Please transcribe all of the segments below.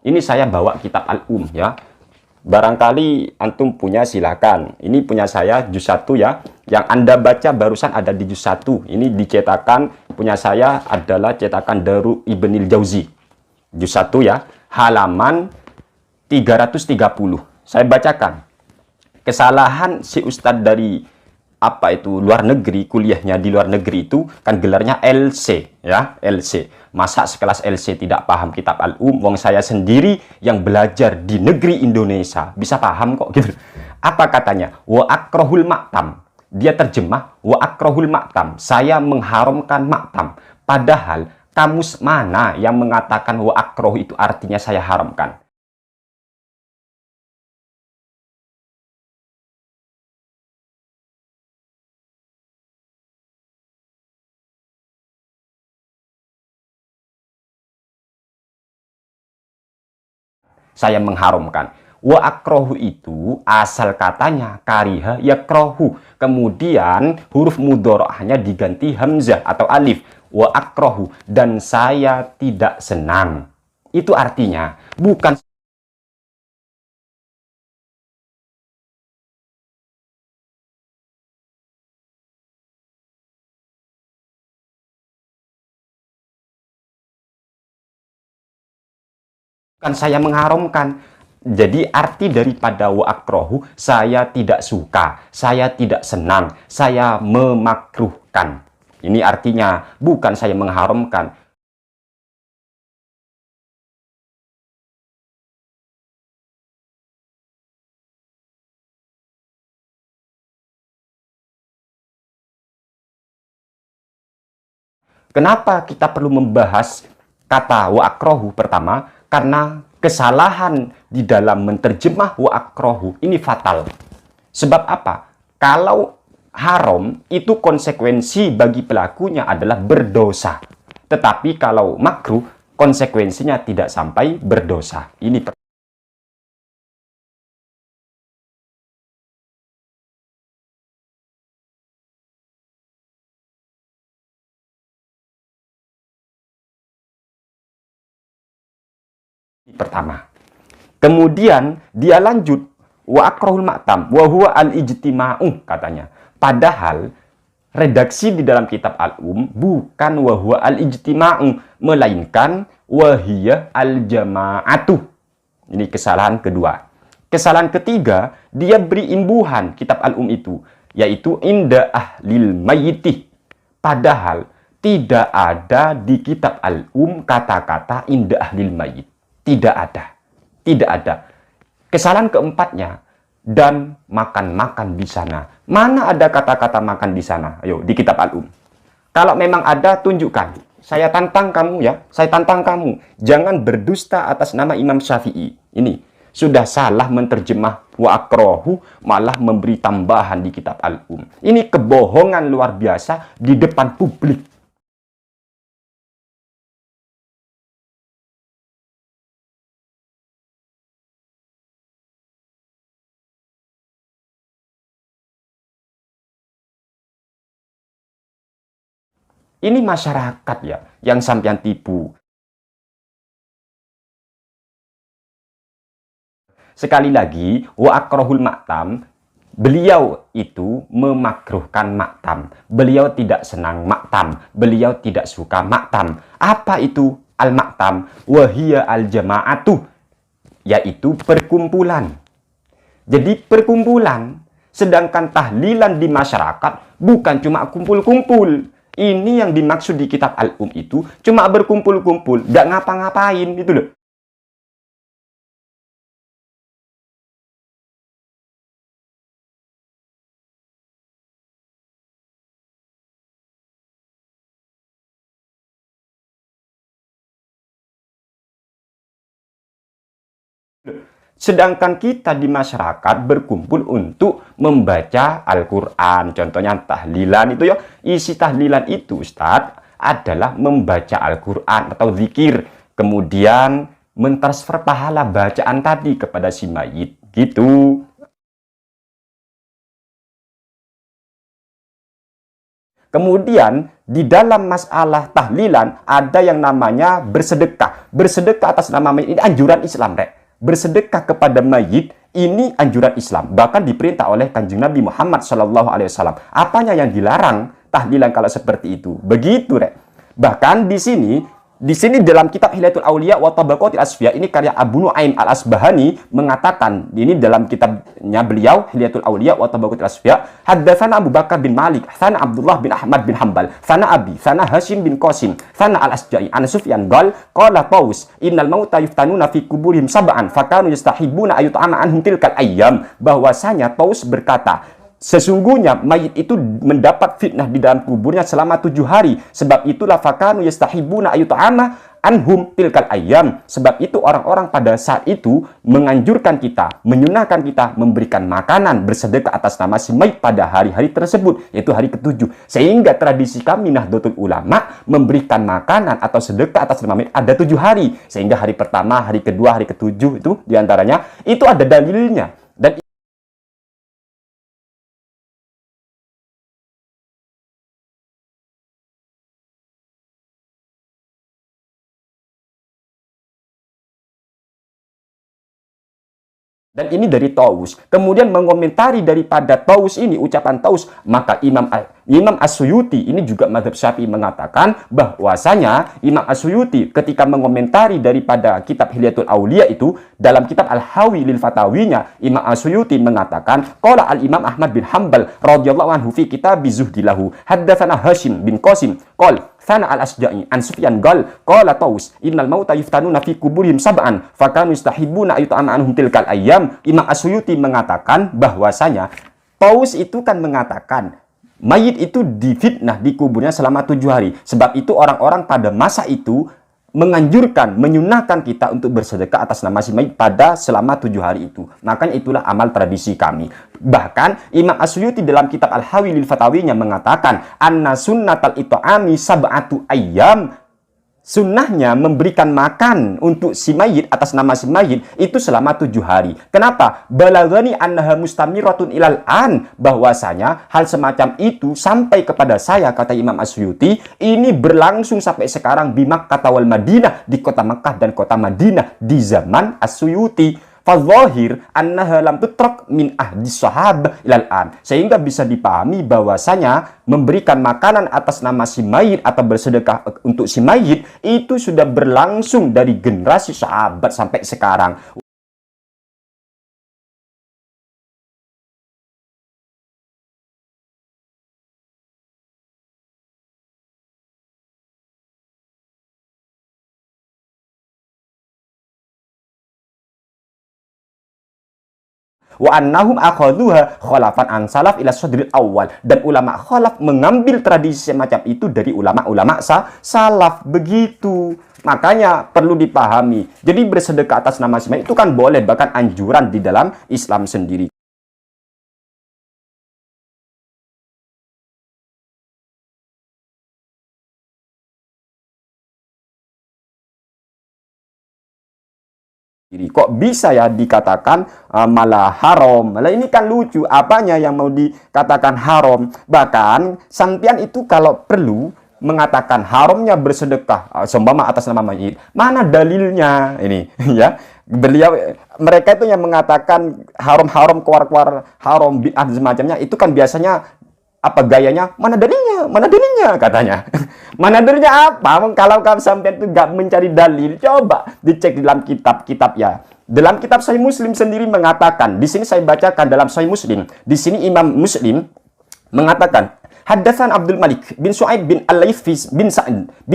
Ini saya bawa kitab Al-Um ya. Barangkali antum punya, silakan. Ini punya saya juz 1 ya. Yang Anda baca barusan ada di juz 1. Ini dicetakan, punya saya adalah cetakan Daru Ibnil Jauzi. Juz 1 ya, halaman 330. Saya bacakan. Kesalahan si ustadz dari apa itu luar negeri, kuliahnya di luar negeri itu kan gelarnya LC ya, LC. Masa sekelas LC tidak paham kitab Al-Um, wong saya sendiri yang belajar di negeri Indonesia bisa paham kok gitu. Apa katanya? Wa akrahul maktam. Dia terjemah wa akrahul maktam. Saya mengharamkan maktam. Padahal kamus mana yang mengatakan wa akrah itu artinya saya haramkan? Saya mengharamkan. Wa akrohu itu asal katanya kariha yakrohu. Kemudian huruf mudhora'ahnya diganti hamzah atau alif. Wa akrohu, dan saya tidak senang. Itu artinya bukan saya mengharamkan. Jadi arti daripada wa akrohu, saya tidak suka, saya tidak senang, saya memakruhkan. Ini artinya bukan saya mengharamkan. Kenapa kita perlu membahas kata wa akrohu? Pertama, karena kesalahan di dalam menerjemah wa akrohu ini fatal. Sebab apa? Kalau haram, itu konsekuensi bagi pelakunya adalah berdosa. Tetapi kalau makruh, konsekuensinya tidak sampai berdosa. Ini pertama. Kemudian dia lanjut wa akrahul maktam wa huwa al-ijtima'u katanya. Padahal redaksi di dalam kitab Al-Um bukan wa huwa al-ijtima'u, melainkan wa hiya al-jama'atu. Ini kesalahan kedua. Kesalahan ketiga, dia beri imbuhan kitab Al-Um itu, yaitu inda ahlil mayyiti. Padahal tidak ada di kitab Al-Um kata-kata inda ahlil mayyit. Tidak ada. Tidak ada. Kesalahan keempatnya, dan makan-makan di sana. Mana ada kata-kata makan di sana? Ayo, di kitab Al-Um. Kalau memang ada, tunjukkan. Saya tantang kamu ya. Saya tantang kamu. Jangan berdusta atas nama Imam Syafi'i. Ini sudah salah menerjemah wa akrohu, malah memberi tambahan di kitab Al-Um. Ini kebohongan luar biasa di depan publik. Ini masyarakat ya yang sampean tipu. Sekali lagi, wa akrohul maktam, beliau itu memakruhkan maktam. Beliau tidak senang maktam. Beliau tidak suka maktam. Apa itu al-maktam? Wahia al-jama'atu, yaitu perkumpulan. Jadi perkumpulan. Sedangkan tahlilan di masyarakat bukan cuma kumpul-kumpul. Ini yang dimaksud di kitab Al-Um itu cuma berkumpul-kumpul, gak ngapa-ngapain gitu loh. Sedangkan kita di masyarakat berkumpul untuk membaca Al-Quran. Contohnya tahlilan itu ya. Isi tahlilan itu Ustadz adalah membaca Al-Quran atau zikir. Kemudian mentransfer pahala bacaan tadi kepada si mayit. Gitu. Kemudian di dalam masalah tahlilan ada yang namanya bersedekah. Bersedekah atas nama mayit ini anjuran Islam, Rek. Bersedekah kepada mayit ini anjuran Islam. Bahkan diperintah oleh Kanjeng Nabi Muhammad SAW. Apanya yang dilarang? Tahlilan kalau seperti itu. Begitu, Rek. Bahkan di sini dalam kitab Hilyatul Auliya wa Tabaqatil Asfiya, ini karya Abu Nuaim Al-Asbahani mengatakan, ini dalam kitabnya beliau Hilyatul Auliya wa Tabaqatil Asfiya, haddatsana Abu Bakar bin Malik, tsana Abdullah bin Ahmad bin Hanbal, tsana Abi, tsana Hashim bin Qasim, tsana Al-Asja'i, an Sufyan qala Taus, innal mauta yuftanuna fi kuburihim sab'an, fakanu yastahibuna ayut'ama anhum tilkal ayyam. Bahwasanya Taus berkata, sesungguhnya mayit itu mendapat fitnah di dalam kuburnya selama 7 hari. Sebab itulah fakanu yastahibuna ayut'ama anhum tilkal ayyam. Sebab itu orang-orang pada saat itu menganjurkan kita, menyunahkan kita memberikan makanan bersedekah atas nama si mayit pada hari-hari tersebut, yaitu hari ke-7. Sehingga tradisi kami Nahdlatul Ulama memberikan makanan atau sedekah atas nama mayit ada 7 hari. Sehingga hari pertama, hari kedua, hari ke-7 itu diantaranya itu ada dalilnya. Dan ini dari Taus. Kemudian mengomentari daripada Taus ini, ucapan Taus, maka Imam As-Suyuti ini juga mazhab Syafi'i mengatakan bahwasanya Imam As-Suyuti ketika mengomentari daripada kitab Hilyatul Auliya itu, dalam kitab Al-Hawi lil Fatawinya, Imam As-Suyuti mengatakan, qala al-Imam Ahmad bin Hanbal radhiyallahu anhu fi kitab Zuhdilahu, haddatsana Hashim bin Qasim qala tsana Al-Asja'i an Sufyan qala Taus, innal mauta yuftanuna fi kuburihim sab'an, fakanu yastahibuna ayut'ama anhum tilkal ayyam. Imam As-Suyuti mengatakan bahwasanya Taus itu kan mengatakan mayit itu difitnah di kuburnya selama 7 hari. Sebab itu orang-orang pada masa itu menganjurkan, menyunahkan kita untuk bersedekah atas nama si mayit pada selama 7 hari itu. Makanya itulah amal tradisi kami. Bahkan Imam As-Suyuti dalam kitab Al-Hawi lil Fatawinya mengatakan, anna sunnatal it'ami sab'atu ayyam. Sunnahnya memberikan makan untuk si mayit atas nama si mayit itu selama 7 hari. Kenapa? Balagani annaha mustamiratun ilal an. Bahwasanya hal semacam itu sampai kepada saya, kata Imam As-Suyuti, ini berlangsung sampai sekarang di Makkah wal Madinah, di kota Makkah dan kota Madinah di zaman As-Suyuti. Fadhahir annaha lam tutrak min ahdi sahabah ilal an. Sehingga bisa dipahami bahwasanya memberikan makanan atas nama si mayit atau bersedekah untuk si mayit itu sudah berlangsung dari generasi sahabat sampai sekarang. Wa annahum akhadhuha khalafan an salaf ila sadril awal. Dan ulama khalaf mengambil tradisi semacam itu dari ulama-ulama salaf. Begitu. Makanya perlu dipahami. Jadi bersedekah atas nama si mayit itu kan boleh, bahkan anjuran di dalam Islam sendiri. Kok bisa ya dikatakan malah haram? Malah ini kan lucu, apanya yang mau dikatakan haram? Bahkan sampean itu kalau perlu mengatakan haramnya bersedekah seumpama atas nama mayit, mana dalilnya ini? Ya, mereka itu yang mengatakan haram-haram, keluar-keluar haram, bid'ah semacamnya itu kan biasanya apa gayanya? Mana dalilnya katanya. Mana dalilnya apa? Kalau kamu sampai itu gak mencari dalil, coba dicek di dalam kitab-kitab ya. Dalam kitab Sahih Muslim sendiri mengatakan, di sini saya bacakan dalam Sahih Muslim. Di sini Imam Muslim mengatakan, Haddatsan Abdul Malik bin Su'aib bin Al-Layth bin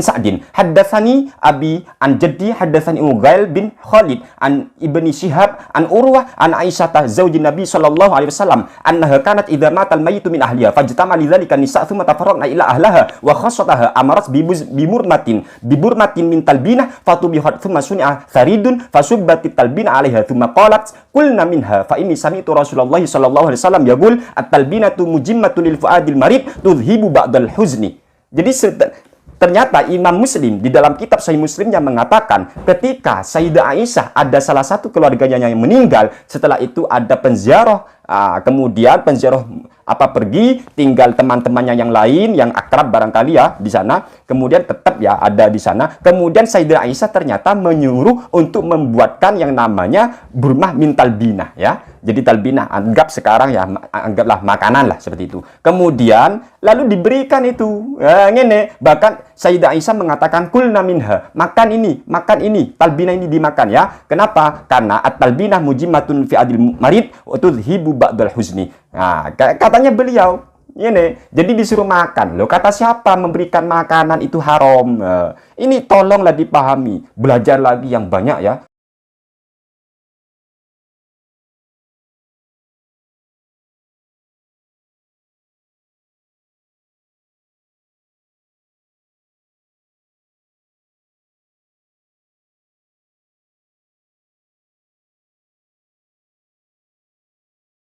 Sa'din. Haddatsani Abi an Jaddi, haddatsani Ugail bin Khalid an Ibni Syihab an Urwah an Aisyah zaujin Nabi sallallahu alaihi wasallam annaha kanat idza mata al-mayyitu min ahliha fajtama lidzalika nisa' thumma tafarraqna ila ahlaha wa khassataha amarat bimurmatin min talbinah fatubihat thumma sun'a tharidun fasubbatit talbina 'alaiha thumma qalat qulna minha fa inni sami'tu Rasulullah sallallahu alaihi wasallam yaqul at-talbinatu mujimmatun lil fuadil marid tudhibu ba'dal huzni. Jadi Ternyata Imam Muslim di dalam kitab Sahih Muslimnya mengatakan ketika Sayyidah Aisyah ada salah satu keluarganya yang meninggal, setelah itu ada penziarah, kemudian penziarah pergi, tinggal teman-temannya yang lain yang akrab barangkali ya di sana, kemudian tetap ya ada di sana. Kemudian Sayyidah Aisyah ternyata menyuruh untuk membuatkan yang namanya burmah min talbinah ya. Jadi talbinah, anggap sekarang ya, anggaplah makanan lah seperti itu. Kemudian lalu diberikan itu. Ngene, bahkan Sayyidah Aisyah mengatakan kulna minha, makan ini, talbinah ini dimakan ya. Kenapa? Karena at-talbinah mujimatun fi adil marid wa tudhibu ba'dal huzni. Nah, katanya beliau ini, jadi disuruh makan. Loh, kata siapa memberikan makanan itu haram? Ini tolonglah dipahami, belajar lagi yang banyak ya.